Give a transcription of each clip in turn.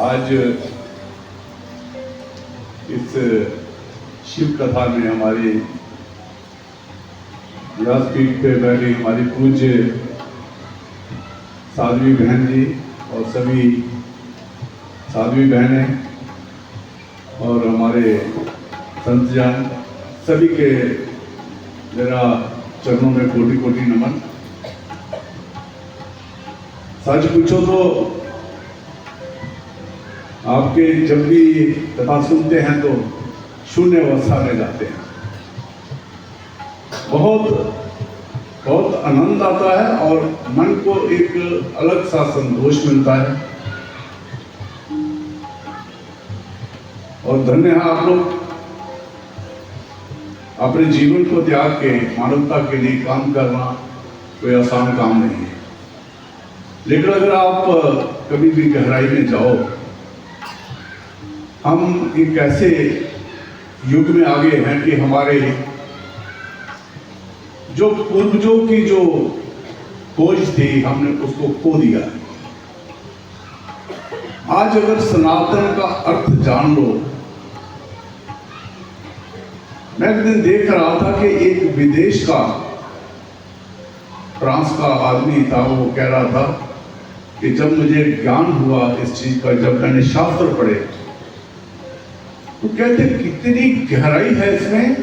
आज इस शिव कथा में हमारी व्यासपीठ पे बैठी हमारी पूज्य साध्वी बहन जी और सभी साध्वी बहनें और हमारे संतजन सभी के मेरा चरणों में कोटि कोटि नमन। सच पूछो तो आपके जब भी कथा सुनते हैं तो शून्य अवस्था में जाते हैं। बहुत बहुत आनंद आता है और मन को एक अलग सा संतोष मिलता है। और धन्य है आप लोग, अपने जीवन को त्याग के मानवता के लिए काम करना कोई आसान काम नहीं है। लेकिन अगर आप कभी भी गहराई में जाओ, हम एक ऐसे युग में आगे हैं कि हमारे जो पूर्वजों की जो खोज थी हमने उसको खो दिया। आज अगर सनातन का अर्थ जान लो, मैं एक दिन देख रहा था कि एक विदेश का फ्रांस का आदमी था, वो कह रहा था कि जब मुझे ज्ञान हुआ इस चीज का, जब मैंने शास्त्र पढ़े तो कहते कितनी गहराई है इसमें,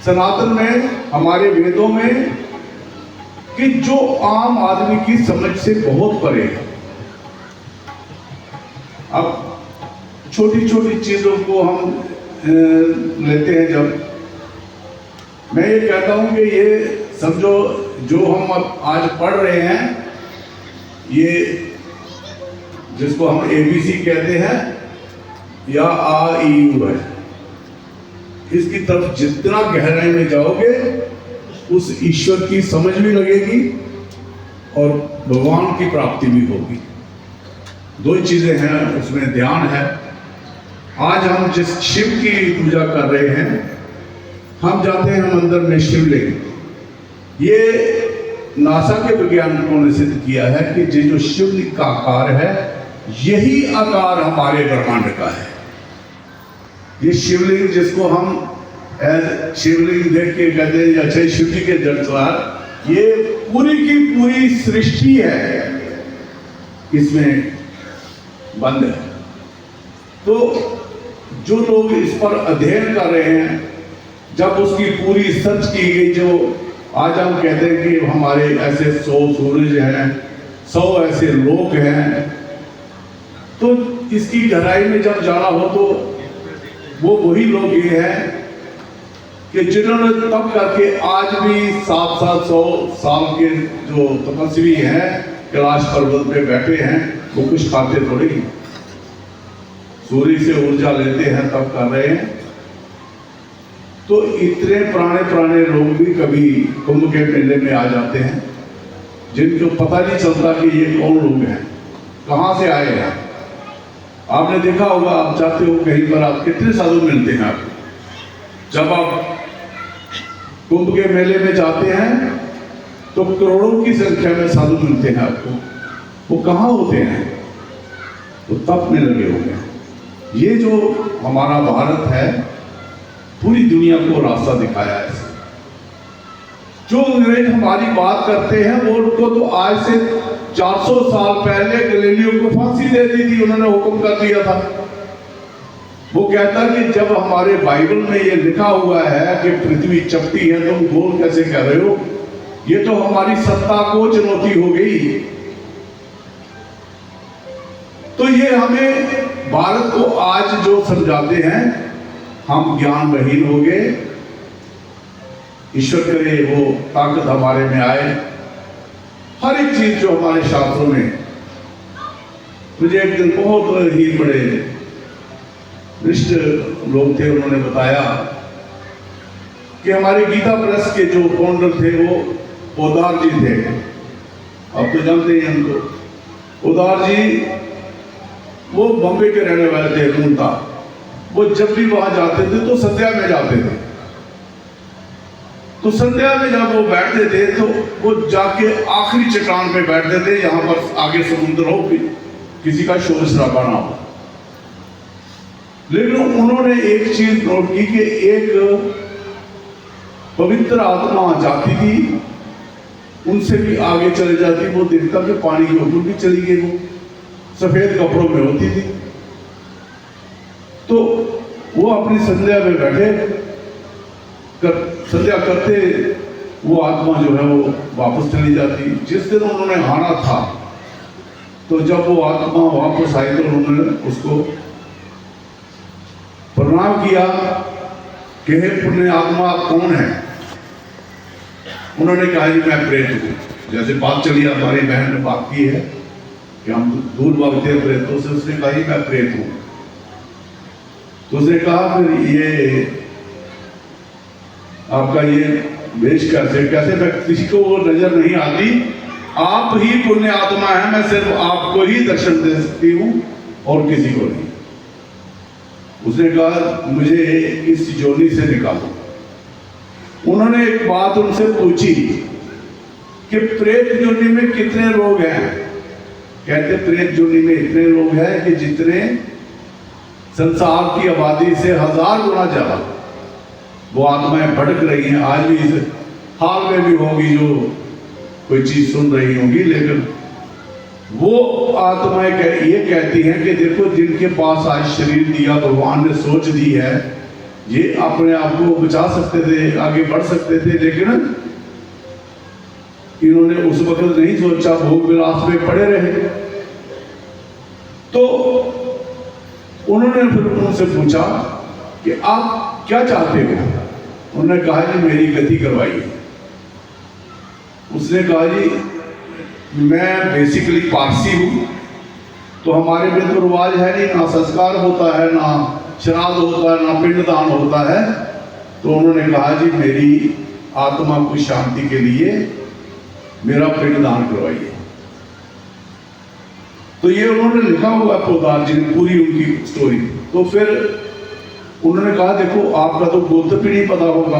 सनातन में, हमारे वेदों में, कि जो आम आदमी की समझ से बहुत परे है। अब छोटी छोटी चीजों को हम लेते हैं। जब मैं ये कहता हूं कि ये समझो जो हम अब आज पढ़ रहे हैं, ये जिसको हम ABC कहते हैं या आ ई यू है, इसकी तरफ जितना गहराई में जाओगे उस ईश्वर की समझ भी लगेगी और भगवान की प्राप्ति भी होगी। दो ही चीजें हैं उसमें, ध्यान है। आज हम जिस शिव की पूजा कर रहे हैं, हम जाते हैं मंदिर में शिवलिंग। ये नासा के वैज्ञानिकों ने सिद्ध किया है कि जो शिवलिंग का आकार है, यही आकार हमारे ब्रह्मांड का है। ये शिवलिंग जिसको हम शिवलिंग देख के कहते हैं अच्छा शिव जी के जड़द्वार, ये पूरी की पूरी सृष्टि है इसमें बंद है। तो जो लोग इस पर अध्ययन कर रहे हैं, जब उसकी पूरी सर्च की गई, जो आज हम कहते हैं कि हमारे ऐसे 100 सूरज हैं, 100 ऐसे लोक हैं, तो इसकी गहराई में जब जाना हो तो वो वही लोग ये हैं कि जिन्होंने तप करके आज भी 700 साल के जो तपस्वी हैं कैलाश पर्वत पे बैठे हैं, वो कुछ खाते थोड़ी, सूर्य से ऊर्जा लेते हैं, तब कर रहे हैं। तो इतने पुराने लोग भी कभी कुंभ के मेले में आ जाते हैं, जिनको पता नहीं चलता कि ये कौन लोग हैं, कहां से आए हैं। आपने देखा होगा, आप जाते हो कहीं पर, आप कितने साधु मिलते हैं आपको। जब आप कुंभ के मेले में जाते हैं तो करोड़ों की संख्या में साधु मिलते हैं आपको। वो कहाँ होते हैं? तो तप में लगे हुए हैं। ये जो हमारा भारत है, पूरी दुनिया को रास्ता दिखाया है। जो अंग्रेज हमारी बात करते हैं, वो उनको तो आज से 400 साल पहले गैलीलियो को फांसी दे दी थी, उन्होंने हुक्म कर दिया था। वो कहता कि जब हमारे बाइबल में ये लिखा हुआ है कि पृथ्वी चपटी है, तुम गोल कैसे कह रहे हो? ये तो हमारी सत्ता को चुनौती हो गई। तो ये हमें भारत को आज जो समझाते हैं, हम ज्ञान विहीन हो गए। ईश्वर करे वो ताकत हमारे में आए। हर एक चीज जो हमारे शास्त्रों में, मुझे एक दिन बहुत ही बड़े वरिष्ठ लोग थे, उन्होंने बताया कि हमारे गीता प्रेस के जो फाउंडर थे वो पोदार जी थे। आप तो जानते हैं उनको। पोदार जी वो बॉम्बे के रहने वाले थे, रूनता। वो जब भी वहां जाते थे तो सत्या में जाते थे। तो संध्या में जब वो बैठते थे तो वो जाके आखिरी चट्टान पे बैठते थे, यहाँ पर आगे समुद्र हो, किसी का शोर शराबा ना हो। लेकिन उन्होंने एक चीज नोट की कि एक पवित्र आत्मा जाती थी, उनसे भी आगे चले जाती, वो देखता कि पानी के ऊपर भी चली गई, वो सफेद कपड़ों में होती थी। तो वो अपनी संध्या में बैठे संध्या करते, वो आत्मा जो है वो वापस चली जाती। जिस दिन उन्होंने हारा था तो जब वो आत्मा वापस आई तो उन्होंने उसको प्रणाम किया कि हे पुण्य आत्मा आप कौन है? उन्होंने कहा कि मैं प्रेत हूँ। जैसे बात चली हमारी बहन ने बात की है कि हम दूर भागते हैं प्रेतों से, उसने कहा मैं प्रेत हूँ। तो उसने कहा फिर ये आपका ये वेश कैसे मैं किसी को वो नजर नहीं आती, आप ही पुण्य आत्मा है, मैं सिर्फ आपको ही दर्शन दे सकती हूँ और किसी को नहीं। उसने कहा मुझे इस जोनी से निकालो। उन्होंने एक बात उनसे पूछी कि प्रेत जोनी में कितने लोग हैं? कहते प्रेत जोनी में इतने लोग हैं कि जितने संसार की आबादी से 1000 गुना ज्यादा वो आत्माएं भटक रही हैं। आज भी इस हाल में भी होगी जो कोई चीज सुन रही होगी, लेकिन वो आत्माएं ये कहती हैं कि देखो जिनके पास आज शरीर दिया भगवान ने सोच दी है, ये अपने आप को बचा सकते थे, आगे बढ़ सकते थे, लेकिन इन्होंने उस वक्त नहीं सोचा, भोग विलास में पड़े रहे। तो उन्होंने फिर उनसे पूछा कि आप क्या चाहते हो? उन्होंने कहा जी मेरी गति करवाइए। उसने कहा जी मैं बेसिकली पारसी हूँ, तो हमारे में तो रिवाज है नहीं, ना संस्कार होता है, ना श्राद्ध होता है, ना पिंडदान होता है। तो उन्होंने कहा जी मेरी आत्मा को शांति के लिए मेरा पिंडदान करवाइए। तो ये उन्होंने लिखा हुआ पोदार जी ने पूरी उनकी स्टोरी। तो फिर उन्होंने कहा देखो आपका तो गोत्र भी नहीं पता होगा,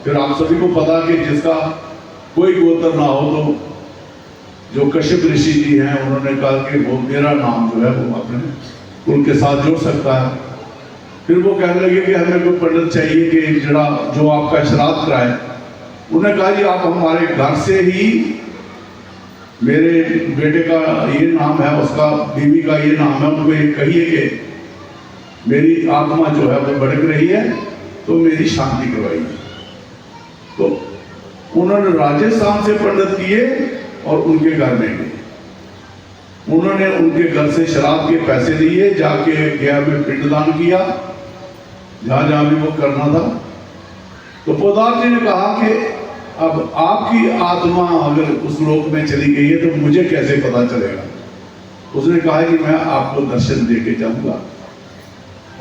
फिर आप सभी को पता कि जिसका कोई गोत्र ना हो तो जो कश्यप ऋषि जी हैं उन्होंने कहा कि वो मेरा नाम जो है वो अपने उनके साथ जोड़ सकता है। फिर वो कहने लगे कि हमें कोई पंडित चाहिए कि जड़ा जो आपका श्राद्ध कराए। उन्होंने कहा जी आप हमारे घर से ही, मेरे बेटे का ये नाम है, उसका बीवी का ये नाम है, उनको ये कहिए कि मेरी आत्मा जो है वो भड़क रही है तो मेरी शांति करवाइए। तो उन्होंने राजस्थान से पंडित किए और उनके घर में गए। उन्होंने उनके घर से शराब के पैसे लिए, जाके गया में पिंडदान किया जहां जहां भी वो करना था। तो पोदार जी ने कहा कि अब आपकी आत्मा अगर उस लोक में चली गई है तो मुझे कैसे पता चलेगा? उसने कहा कि मैं आपको दर्शन दे के जाऊंगा।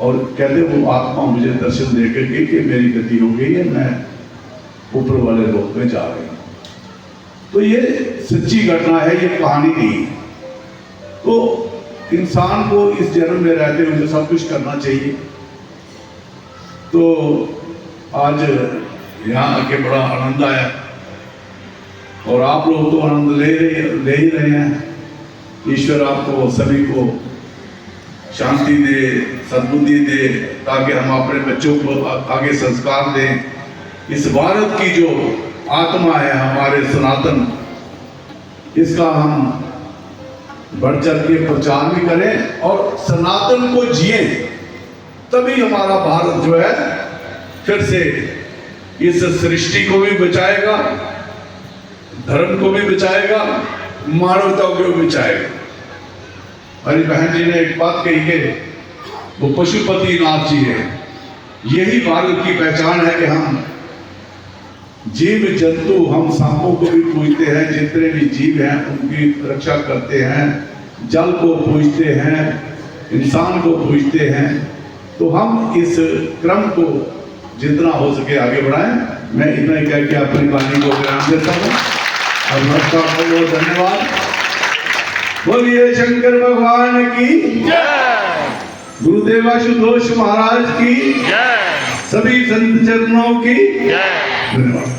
और कहते वो आत्मा मुझे दर्शन दे के गई कि मेरी गति हो गई है, मैं ऊपर वाले लोक में जा रही हूँ। तो ये सच्ची घटना है, ये कहानी नहीं है। तो इंसान को इस जन्म में रहते हुए सब कुछ करना चाहिए। तो आज यहाँ आके बड़ा आनंद आया और आप लोग तो आनंद ले ही रहे हैं। ईश्वर आपको सभी को शांति दे, सद्बुद्धि दे, ताकि हम अपने बच्चों को आगे संस्कार दें। इस भारत की जो आत्मा है हमारे सनातन, इसका हम बढ़ चढ़ के प्रचार भी करें और सनातन को जिए, तभी हमारा भारत जो है फिर से इस सृष्टि को भी बचाएगा, धर्म को भी बचाएगा, मानवता को भी बचाएगा। हमारी बहन जी ने एक बात कही है, वो पशुपति नाथ जी है। यही भारत की पहचान है कि हम जीव जंतु, हम सांपों को भी पूजते हैं, जितने भी जीव हैं उनकी रक्षा करते हैं, जल को पूजते हैं, इंसान को पूजते हैं। तो हम इस क्रम को जितना हो सके आगे बढ़ाएं। मैं इतना ही कह के अपनी वाणी को विराम देता हूँ और बहुत बहुत धन्यवाद। बोलिए शंकर भगवान की जय, गुरुदेव आशुतोष महाराज की जय, सभी संत चरणों की जय। धन्यवाद।